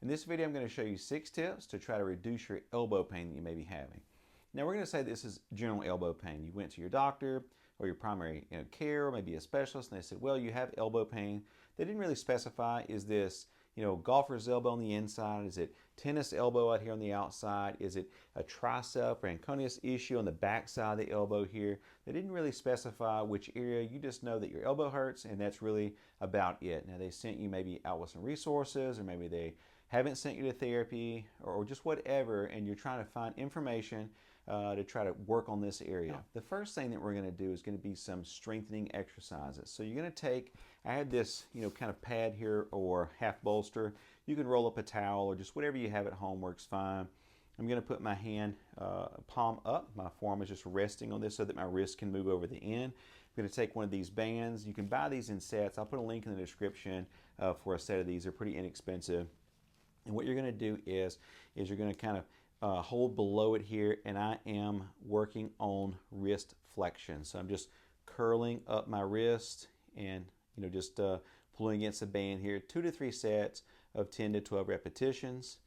In this video, I'm going to show you 6 tips to try to reduce your elbow pain that you may be having. Now, we're going to say this is general elbow pain. You went to your doctor or your primary care, or maybe a specialist, and they said, well, you have elbow pain. They didn't really specify, is this golfer's elbow on the inside? Is it tennis elbow out here on the outside? Is it a tricep or anconeus issue on the back side of the elbow here? They didn't really specify which area. You just know that your elbow hurts, and that's really about it. Now, they sent you maybe out with some resources, or maybe they haven't sent you to therapy, or just whatever, and you're trying to find information to try to work on this area. The first thing that we're going to do is going to be some strengthening exercises. So you're going to take, I have this kind of pad here or half bolster. You can roll up a towel or just whatever you have at home works fine. I'm going to put my hand palm up. My forearm is just resting on this so that my wrist can move over the end. I'm going to take one of these bands. You can buy these in sets. I'll put a link in the description for a set of these. They're pretty inexpensive. And what you're going to do is you're going to kind of hold below it here, and I am working on wrist flexion. So I'm just curling up my wrist and just pulling against the band here. 2 to 3 sets of 10 to 12 repetitions.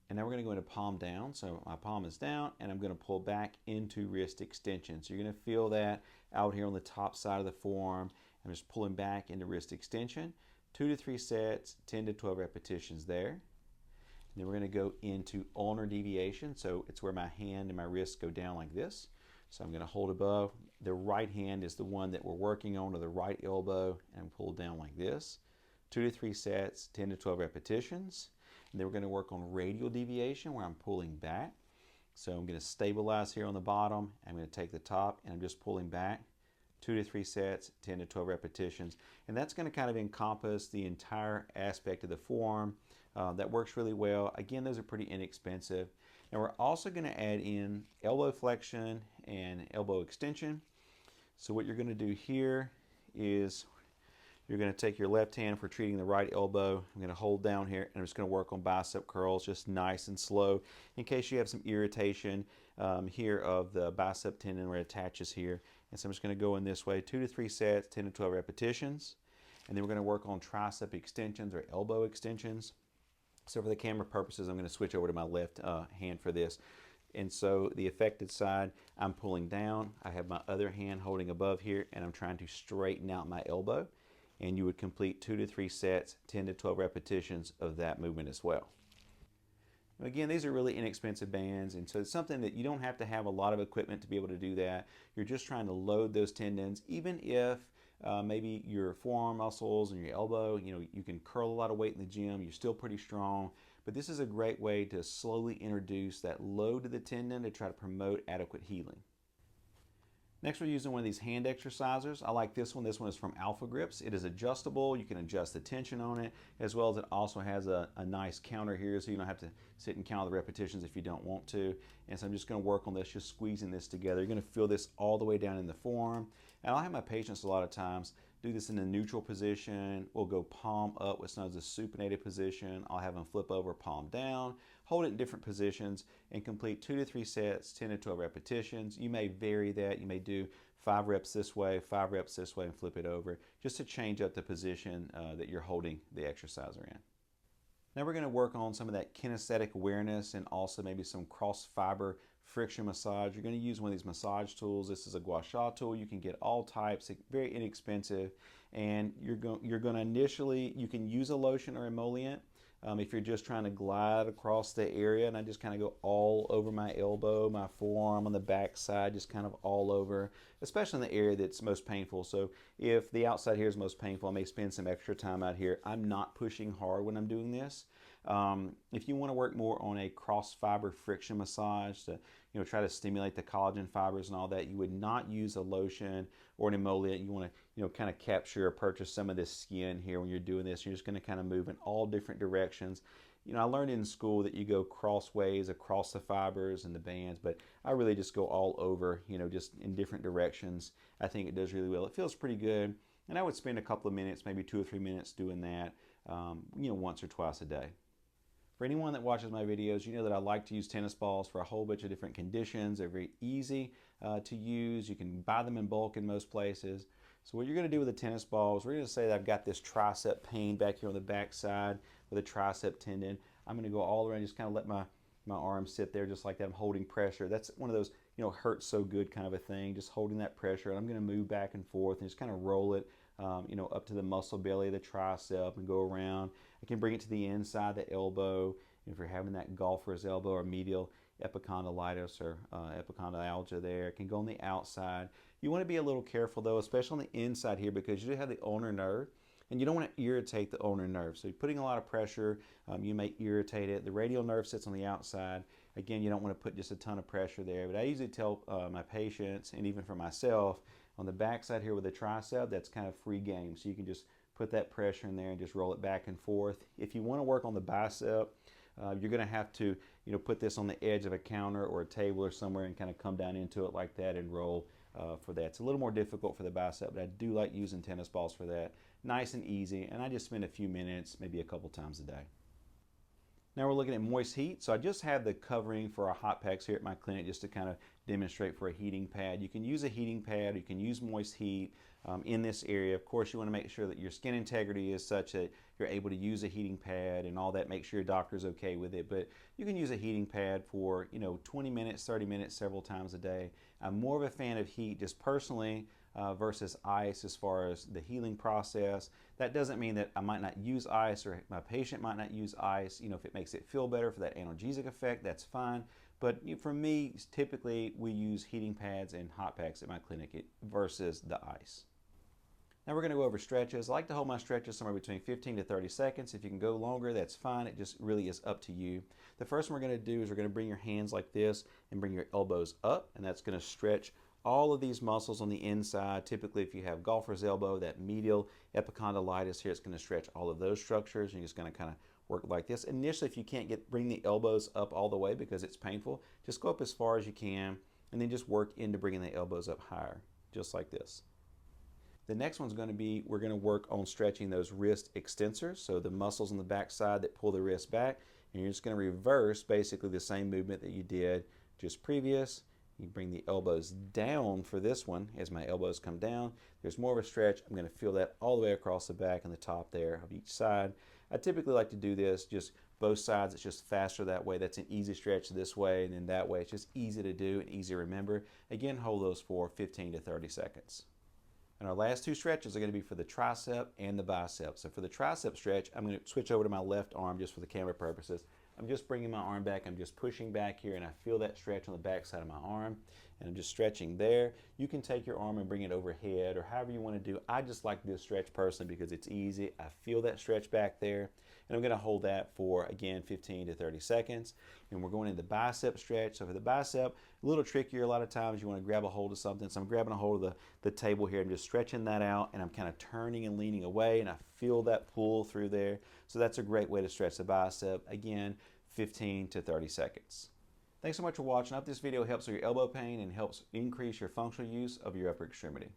And now we're going to go into palm down. So my palm is down, and I'm going to pull back into wrist extension. So you're going to feel that out here on the top side of the forearm. I'm just pulling back into wrist extension. 2 to 3 sets, 10 to 12 repetitions there. And then we're going to go into ulnar deviation. So it's where my hand and my wrist go down like this. So I'm going to hold above. The right hand is the one that we're working on, or the right elbow, and pull down like this. 2 to 3 sets, 10 to 12 repetitions. And then we're going to work on radial deviation, where I'm pulling back. So I'm going to stabilize here on the bottom. I'm going to take the top, and I'm just pulling back. 2 to 3 sets, 10 to 12 repetitions. And that's going to kind of encompass the entire aspect of the forearm. That works really well. Again, those are pretty inexpensive. Now we're also going to add in elbow flexion and elbow extension. So what you're going to do here is you're going to take your left hand for treating the right elbow. I'm going to hold down here, and I'm just going to work on bicep curls, just nice and slow, in case you have some irritation here of the bicep tendon where it attaches here. And so I'm just going to go in this way, 2 to 3 sets, 10 to 12 repetitions. And then we're going to work on tricep extensions or elbow extensions. So for the camera purposes, I'm going to switch over to my left hand for this. And so the affected side, I'm pulling down. I have my other hand holding above here, and I'm trying to straighten out my elbow. And you would complete 2 to 3 sets, 10 to 12 repetitions of that movement as well. Again, these are really inexpensive bands, and so it's something that you don't have to have a lot of equipment to be able to do that. You're just trying to load those tendons, even if maybe your forearm muscles and your elbow, you can curl a lot of weight in the gym, you're still pretty strong, but this is a great way to slowly introduce that load to the tendon to try to promote adequate healing. Next, we're using one of these hand exercisers. I like this one. This one is from Alpha Grips. It is adjustable. You can adjust the tension on it, as well as it also has a nice counter here, so you don't have to sit and count the repetitions if you don't want to. And so I'm just going to work on this, just squeezing this together. You're going to feel this all the way down in the forearm. And I'll have my patients a lot of times do this in a neutral position. We'll go palm up, what's known as a supinated position. I'll have them flip over, palm down, hold it in different positions, and complete 2 to 3 sets, 10 to 12 repetitions. You may vary that. You may do 5 reps this way, 5 reps this way, and flip it over, just to change up the position that you're holding the exerciser in. Now we're going to work on some of that kinesthetic awareness, and also maybe some cross fiber friction massage. You're going to use one of these massage tools. This is a gua sha tool. You can get all types, very inexpensive, and you're going to initially, you can use a lotion or emollient if you're just trying to glide across the area. And I just kind of go all over my elbow, my forearm, on the back side, just kind of all over, especially in the area that's most painful. So if the outside here is most painful, I may spend some extra time out here. I'm not pushing hard when I'm doing this. If you want to work more on a cross fiber friction massage to try to stimulate the collagen fibers and all that, you would not use a lotion or an emollient. You want to kind of capture or purchase some of this skin here when you're doing this. You're just going to kind of move in all different directions. I learned in school that you go crossways across the fibers and the bands, but I really just go all over, just in different directions. I think it does really well. It feels pretty good, and I would spend a couple of minutes, maybe 2 or 3 minutes doing that, once or twice a day. For anyone that watches my videos, you know that I like to use tennis balls for a whole bunch of different conditions. They're very easy to use. You can buy them in bulk in most places. So what you're going to do with the tennis balls, we're going to say that I've got this tricep pain back here on the back side with a tricep tendon. I'm going to go all around, just kind of let my arm sit there just like that. I'm holding pressure. That's one of those, hurts so good kind of a thing, just holding that pressure. And I'm going to move back and forth and just kind of roll it, up to the muscle belly of the tricep and go around. I can bring it to the inside the elbow. If you're having that golfer's elbow or medial epicondylitis or epicondylalgia there, it can go on the outside. You want to be a little careful though, especially on the inside here, because you do have the ulnar nerve and you don't want to irritate the ulnar nerve. So you're putting a lot of pressure, you may irritate it. The radial nerve sits on the outside. Again, you don't want to put just a ton of pressure there, but I usually tell my patients, and even for myself, on the back side here with the tricep, that's kind of free game. So you can just put that pressure in there and just roll it back and forth. If you want to work on the bicep, you're going to have to, put this on the edge of a counter or a table or somewhere and kind of come down into it like that and roll for that. It's a little more difficult for the bicep, but I do like using tennis balls for that. Nice and easy, and I just spend a few minutes, maybe a couple times a day. Now we're looking at moist heat. So I just have the covering for our hot packs here at my clinic just to kind of demonstrate for a heating pad. You can use a heating pad, you can use moist heat in this area. Of course, you want to make sure that your skin integrity is such that you're able to use a heating pad and all that. Make sure your doctor's okay with it. But you can use a heating pad for 20 minutes, 30 minutes, several times a day. I'm more of a fan of heat just personally versus ice as far as the healing process. That doesn't mean that I might not use ice or my patient might not use ice. If it makes it feel better for that analgesic effect, that's fine. But for me, typically we use heating pads and hot packs at my clinic versus the ice. Now we're going to go over stretches. I like to hold my stretches somewhere between 15 to 30 seconds. If you can go longer, that's fine. It just really is up to you. The first one we're going to do is we're going to bring your hands like this and bring your elbows up, and that's going to stretch all of these muscles on the inside. Typically, if you have golfer's elbow, that medial epicondylitis here, it's going to stretch all of those structures. You're just going to kind of work like this. Initially, if you can't bring the elbows up all the way because it's painful, just go up as far as you can and then just work into bringing the elbows up higher, just like this. The next one's going to be, we're going to work on stretching those wrist extensors, so the muscles on the back side that pull the wrist back, and you're just going to reverse basically the same movement that you did just previous. You bring the elbows down for this one. As my elbows come down, there's more of a stretch. I'm going to feel that all the way across the back and the top there of each side. I typically like to do this just both sides. It's just faster that way. That's an easy stretch this way, and then that way it's just easy to do and easy to remember. Again, hold those for 15 to 30 seconds. And our last two stretches are going to be for the tricep and the bicep. So for the tricep stretch, I'm going to switch over to my left arm just for the camera purposes. I'm just bringing my arm back. I'm just pushing back here, and I feel that stretch on the back side of my arm. And I'm just stretching there. You can take your arm and bring it overhead or however you want to do. I just like this stretch personally because it's easy. I feel that stretch back there. And I'm going to hold that for, again, 15 to 30 seconds. And we're going into the bicep stretch. So for the bicep, a little trickier a lot of times. You want to grab a hold of something. So I'm grabbing a hold of the table here. I'm just stretching that out, and I'm kind of turning and leaning away, and I feel that pull through there. So that's a great way to stretch the bicep. Again, 15 to 30 seconds. Thanks so much for watching. I hope this video helps with your elbow pain and helps increase your functional use of your upper extremity.